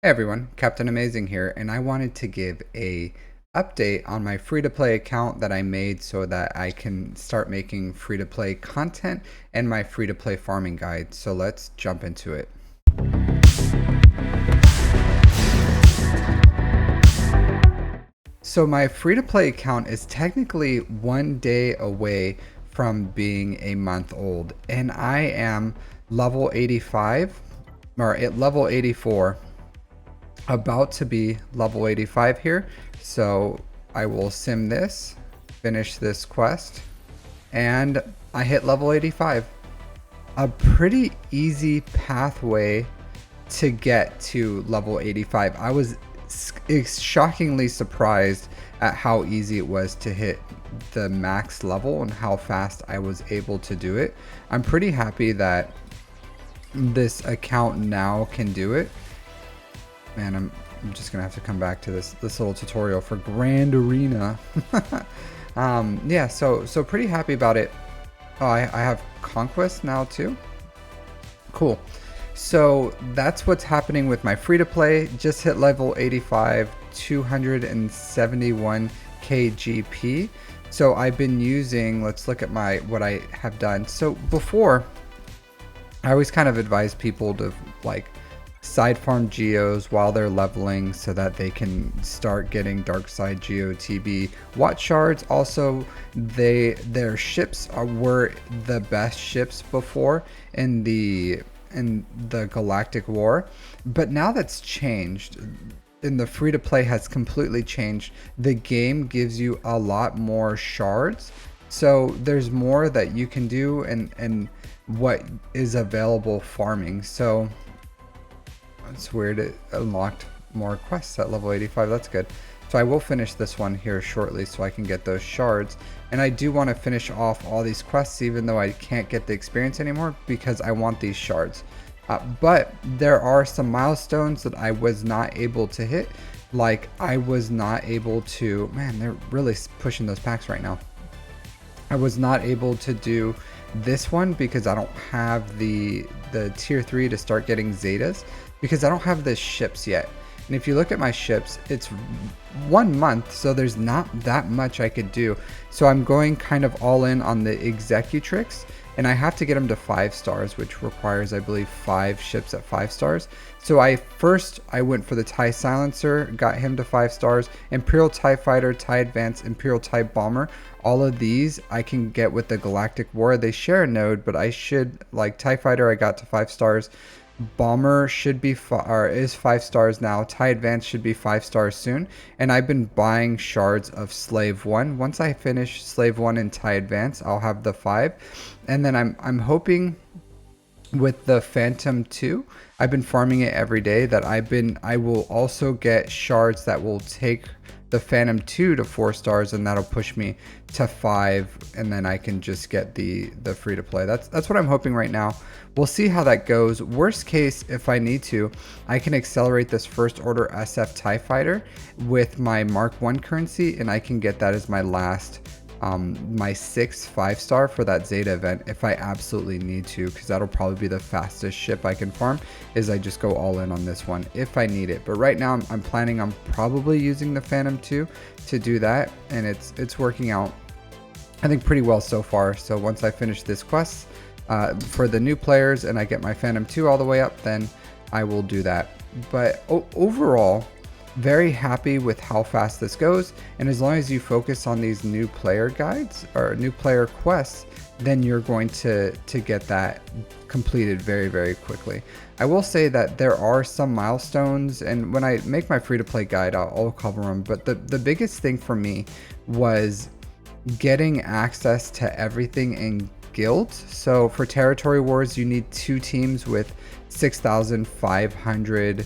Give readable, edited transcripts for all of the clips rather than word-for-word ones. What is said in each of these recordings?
Hey everyone, Captain Amazing here, and I wanted to give a update on my free-to-play account that I made so that I can start making free-to-play content and my free-to-play farming guide. So let's jump into it. So my free-to-play account is technically 1 day away from being a month old, and I am level 85 or at level 84, about to be level 85 here. So I will sim this, finish this quest, and I hit level 85. A pretty easy pathway to get to level 85. I was shockingly surprised at how easy it was to hit the max level and how fast I was able to do it. I'm pretty happy that this account now can do it. Man, I'm just gonna have to come back to this little tutorial for Grand Arena. Yeah, so pretty happy about it. Oh, I have Conquest now too. Cool. So that's what's happening with my free-to-play. Just hit level 85, 271 KGP. So I've been using, let's look at what I have done. So before, I always kind of advise people to like side farm geos while they're leveling so that they can start getting dark side GeoTB watch shards. Also, their ships were the best ships before in the Galactic War, but now that's changed. And the free to play has completely changed. The game gives you a lot more shards, so there's more that you can do and what is available farming. So it's weird, it unlocked more quests at level 85. That's good. So I will finish this one here shortly so I can get those shards. And I do want to finish off all these quests even though I can't get the experience anymore because I want these shards. But there are some milestones that I was not able to hit. Like I was not able to, man, they're really pushing those packs right now. I was not able to do this one because I don't have the tier 3 to start getting Zetas because I don't have the ships yet. And if you look at my ships, it's 1 month, so there's not that much I could do. So I'm going kind of all in on the Executrix, and I have to get them to 5 stars, which requires, I believe, 5 ships at 5 stars. So I went for the TIE Silencer, got him to 5 stars, Imperial TIE Fighter, TIE Advance, Imperial TIE Bomber. All of these I can get with the Galactic War. They share a node, but I should, like TIE Fighter I got to 5 stars. Bomber should be is 5 stars now. TIE Advance should be 5 stars soon. And I've been buying shards of Slave 1. Once I finish Slave 1 and TIE Advance, I'll have the 5. And then I'm hoping with the Phantom 2, I've been farming it every day, that I will also get shards that will take the Phantom 2 to 4 stars, and that'll push me to 5, and then I can just get the free to play. That's what I'm hoping right now. We'll see how that goes. Worst case, if I need to, I can accelerate this first order SF TIE Fighter with my Mark 1 currency, and I can get that as my last my 6th 5-star for that Zeta event if I absolutely need to, because that'll probably be the fastest ship I can farm, is I just go all in on this one if I need it. But right now I'm planning on probably using the Phantom 2 to do that, and it's working out I think pretty well so far. So once I finish this quest for the new players and I get my Phantom 2 all the way up, then I will do that. But overall, very happy with how fast this goes, and as long as you focus on these new player guides or new player quests, then you're going to get that completed very, very quickly. I will say that there are some milestones, and when I make my free-to-play guide, I'll cover them, but the biggest thing for me was getting access to everything in guilds. So for territory wars, you need 2 teams with 6,500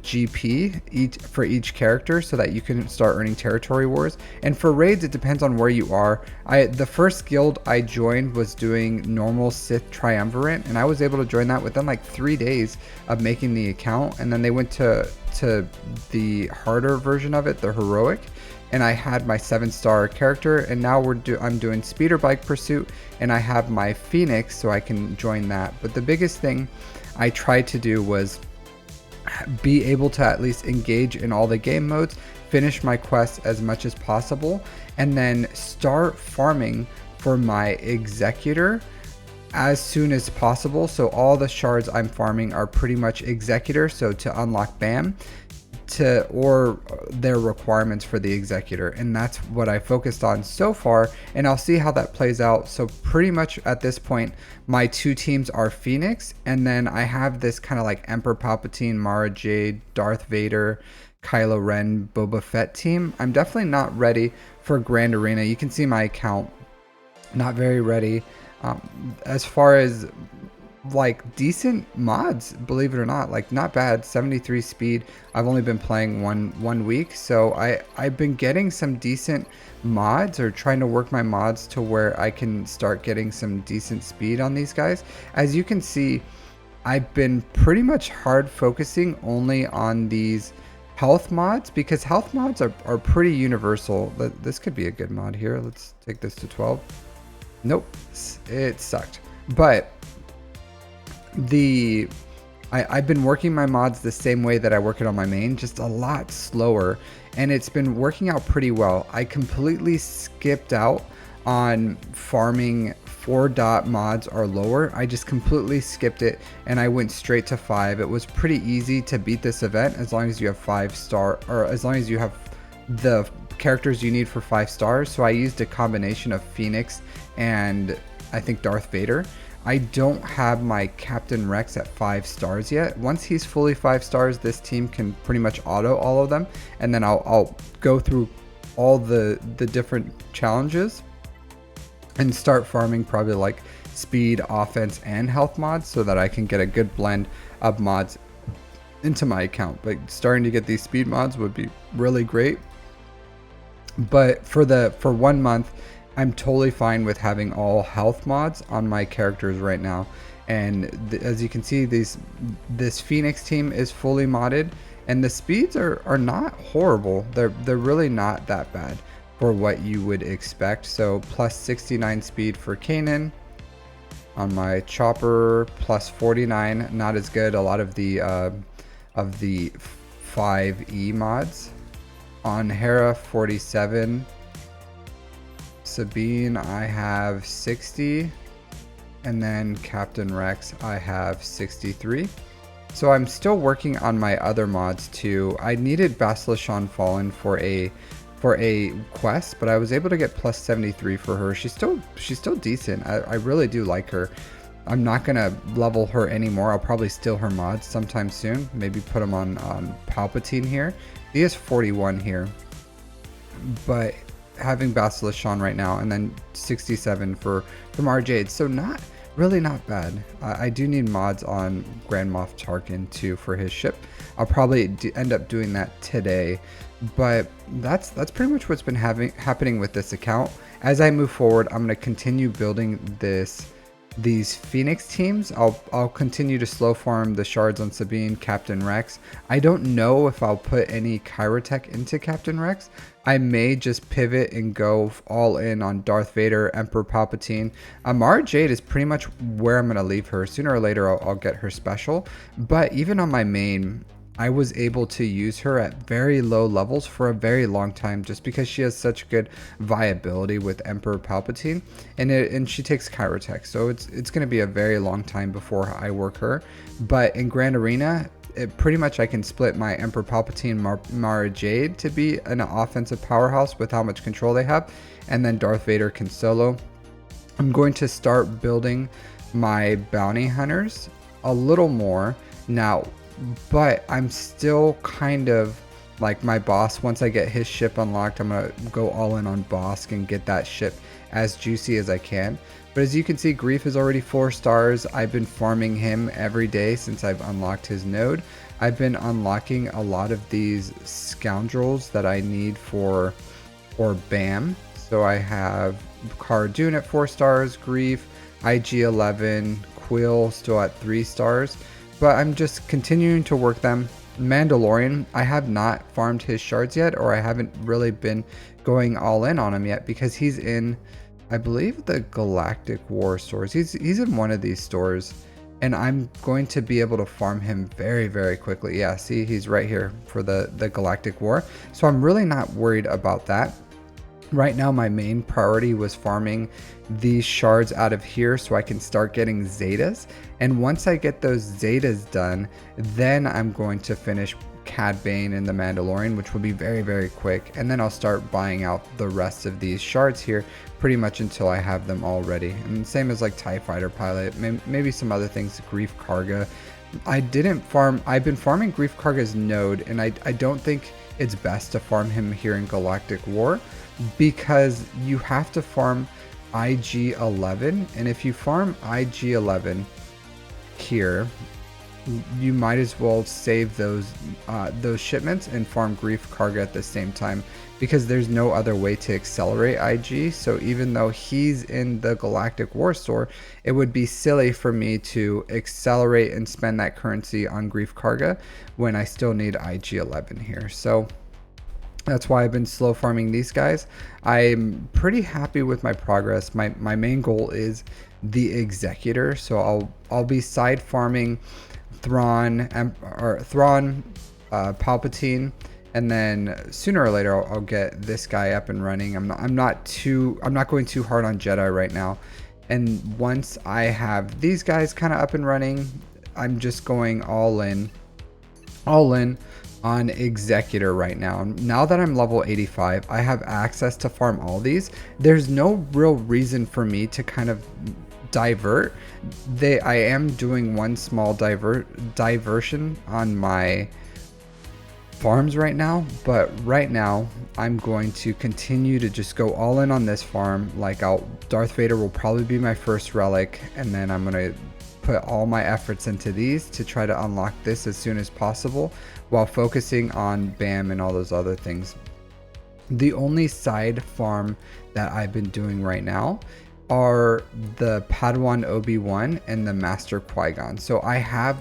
GP for each character so that you can start earning territory wars. And for raids, it depends on where you are. The first guild I joined was doing normal Sith Triumvirate, and I was able to join that within like 3 days of making the account. And then they went to the harder version of it, the heroic, and I had my 7-star character, and now I'm doing Speeder Bike Pursuit, and I have my Phoenix, so I can join that. But the biggest thing I tried to do was be able to at least engage in all the game modes, finish my quests as much as possible, and then start farming for my Executor as soon as possible. So all the shards I'm farming are pretty much Executor, so to unlock BAM or their requirements for the Executor, and that's what I focused on so far, and I'll see how that plays out. So pretty much at this point my two teams are Phoenix, and then I have this kind of like Emperor Palpatine, Mara Jade, Darth Vader, Kylo Ren, Boba Fett team. I'm definitely not ready for Grand Arena. You can see my account, not very ready. As far as like decent mods, believe it or not, like not bad. 73 speed. I've only been playing one week, so I've been getting some decent mods, or trying to work my mods to where I can start getting some decent speed on these guys. As you can see, I've been pretty much hard focusing only on these health mods, because health mods are pretty universal. This could be a good mod here. Let's take this to 12. Nope, it sucked. But I've been working my mods the same way that I work it on my main, just a lot slower, and it's been working out pretty well. I completely skipped out on farming 4 mods or lower. I just completely skipped it, and I went straight to 5. It was pretty easy to beat this event as long as you have 5-star, or as long as you have the characters you need for 5 stars. So I used a combination of Phoenix and I think Darth Vader. I don't have my Captain Rex at 5 stars yet. Once he's fully 5 stars, this team can pretty much auto all of them, and then I'll go through all the different challenges and start farming probably like speed, offense, and health mods, so that I can get a good blend of mods into my account. But starting to get these speed mods would be really great. But for 1 month, I'm totally fine with having all health mods on my characters right now. And as you can see, this Phoenix team is fully modded, and the speeds are not horrible. They're really not that bad for what you would expect. So plus 69 speed for Kanan. On my Chopper, plus 49, not as good. A lot of the 5E mods. On Hera, 47. Sabine, I have 60, and then Captain Rex, I have 63. So I'm still working on my other mods too. I needed Basilishan Fallen for a quest, but I was able to get plus 73 for her. She's still decent. I really do like her. I'm not gonna level her anymore. I'll probably steal her mods sometime soon. Maybe put them on Palpatine here. He is 41 here, but having Basilishan right now, and then 67 from RJ, so not bad. I do need mods on Grand Moff Tarkin too for his ship. I'll probably end up doing that today, but that's pretty much what's been happening with this account. As I move forward, I'm going to continue building these Phoenix teams. I'll continue to slow farm the shards on Sabine, Captain Rex. I don't know if I'll put any Kyrotech into Captain Rex. I may just pivot and go all in on Darth Vader, Emperor Palpatine. Mara Jade is pretty much where I'm going to leave her. Sooner or later I'll get her special, but even on my main, I was able to use her at very low levels for a very long time, just because she has such good viability with Emperor Palpatine, and she takes Kyrotech, so it's going to be a very long time before I work her. But in Grand Arena, pretty much I can split my Emperor Palpatine, Mara Jade to be an offensive powerhouse with how much control they have, and then Darth Vader can solo. I'm going to start building my bounty hunters a little more now, but I'm still kind of like my boss. Once I get his ship unlocked, I'm gonna go all in on Bosk and get that ship as juicy as I can. But as you can see, Grief is already 4 stars. I've been farming him every day since I've unlocked his node. I've been unlocking a lot of these scoundrels that I need for BAM. So I have Cara Dune at 4 stars, Grief, IG-11, Quill still at 3 stars. But I'm just continuing to work them. Mandalorian, I have not farmed his shards yet, or I haven't really been going all in on him yet, because he's in, I believe, the Galactic War stores. He's in one of these stores, and I'm going to be able to farm him very quickly. Yeah, see, he's right here for the Galactic War. So I'm really not worried about that. Right now, my main priority was farming these shards out of here so I can start getting Zetas. And once I get those Zetas done, then I'm going to finish Cad Bane and the Mandalorian, which will be very quick. And then I'll start buying out the rest of these shards here pretty much until I have them all ready. And same as like TIE Fighter Pilot, maybe some other things, Grief Karga. I've been farming Grief Karga's node, and I don't think it's best to farm him here in Galactic War, because you have to farm IG-11, and if you farm IG-11 here, you might as well save those shipments and farm Grief Karga at the same time, because there's no other way to accelerate IG. So even though he's in the Galactic War store, it would be silly for me to accelerate and spend that currency on Grief Karga when I still need IG-11 here. So that's why I've been slow farming these guys. I'm pretty happy with my progress. My main goal is the Executor, so I'll be side farming Thrawn, Palpatine, and then sooner or later I'll get this guy up and running. I'm not going too hard on Jedi right now. And once I have these guys kind of up and running, I'm just going all in on Executor right now. Now that I'm level 85, I have access to farm all these. There's no real reason for me to kind of divert. I am doing one small diversion on my farms right now, but right now I'm going to continue to just go all in on this farm. Like Darth Vader will probably be my first relic, and then I'm gonna put all my efforts into these to try to unlock this as soon as possible, while focusing on BAM and all those other things. The only side farm that I've been doing right now are the Padawan Obi-Wan and the Master Qui-Gon. So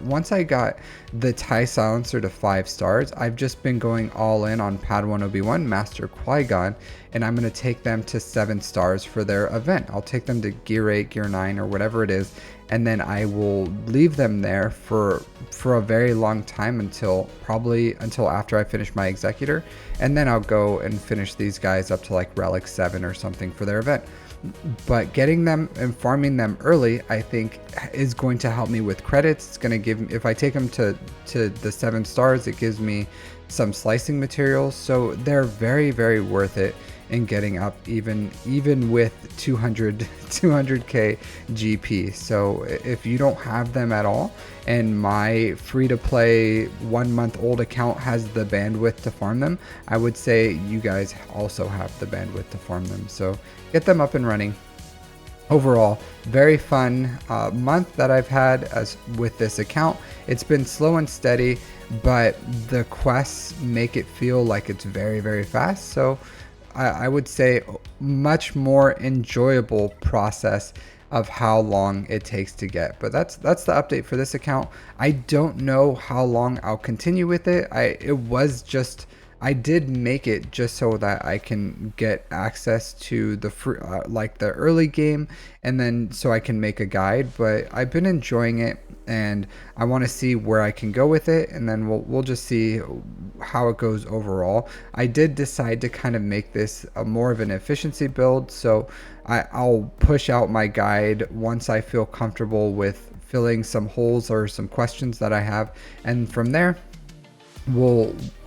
once I got the TIE Silencer to 5 stars, I've just been going all in on Padawan Obi-Wan, Master Qui-Gon, and I'm going to take them to 7 stars for their event. I'll take them to Gear 8, Gear 9, or whatever it is, and then I will leave them there for a very long time until after I finish my Executor, and then I'll go and finish these guys up to like Relic 7 or something for their event. But getting them and farming them early, I think, is going to help me with credits. It's going to give, if I take them to the 7 stars, it gives me some slicing materials. So they're very worth it in getting up, even with 200k GP. So if you don't have them at all, and my free-to-play 1-month-old account has the bandwidth to farm them, I would say you guys also have the bandwidth to farm them. So get them up and running. Overall, very fun month that I've had with this account. It's been slow and steady, but the quests make it feel like it's very fast. So I would say much more enjoyable process of how long it takes to get. But that's the update for this account. I don't know how long I'll continue with it. I did make it just so that I can get access to the free, like the early game, and then so I can make a guide. But I've been enjoying it, and I want to see where I can go with it, and then we'll just see how it goes overall. I did decide to kind of make this more of an efficiency build, so I'll push out my guide once I feel comfortable with filling some holes or some questions that I have, and from there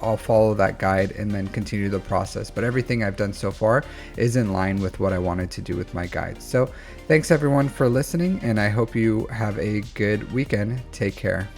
I'll follow that guide and then continue the process. But everything I've done so far is in line with what I wanted to do with my guide. So thanks everyone for listening, and I hope you have a good weekend. Take care.